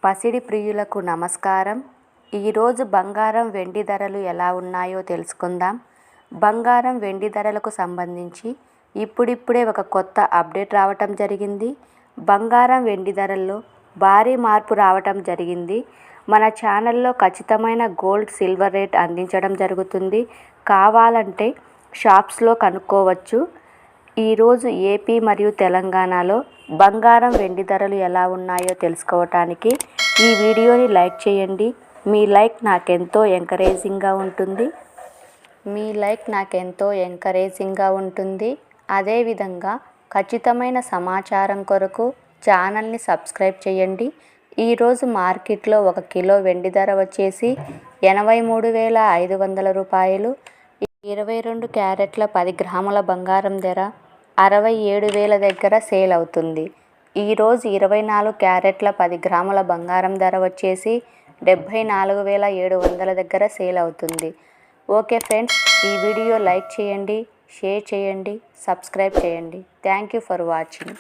పసిడి ప్రియులకు నమస్కారం. ఈరోజు బంగారం వెండి ధరలు ఎలా ఉన్నాయో తెలుసుకుందాం. బంగారం వెండి ధరలకు సంబంధించి ఇప్పుడిప్పుడే ఒక కొత్త అప్డేట్ రావటం జరిగింది. బంగారం వెండి ధరల్లో భారీ మార్పు రావటం జరిగింది. మన ఛానల్లో ఖచ్చితమైన గోల్డ్ సిల్వర్ రేట్ అందించడం జరుగుతుంది. కావాలంటే షాప్స్లో కనుక్కోవచ్చు. ఈరోజు ఏపీ మరియు తెలంగాణలో బంగారం వెండి ధరలు ఎలా ఉన్నాయో తెలుసుకోవటానికి ఈ వీడియోని లైక్ చేయండి. మీ లైక్ నాకెంతో ఎంకరేజింగ్గా ఉంటుంది. అదేవిధంగా ఖచ్చితమైన సమాచారం కొరకు ఛానల్ని సబ్స్క్రైబ్ చేయండి. ఈరోజు మార్కెట్లో 1 కిలో వెండి ధర వచ్చేసి 83,500 రూపాయలు. 22 క్యారెట్ల 10 గ్రాముల బంగారం ధర 67,000 దగ్గర సేల్ అవుతుంది. ఈరోజు 24 క్యారెట్ల 10 గ్రాముల బంగారం ధర వచ్చేసి 74,700 దగ్గర సేల్ అవుతుంది. ఓకే ఫ్రెండ్స్, ఈ వీడియో లైక్ చేయండి, షేర్ చేయండి, సబ్స్క్రైబ్ చేయండి. Thank you for watching.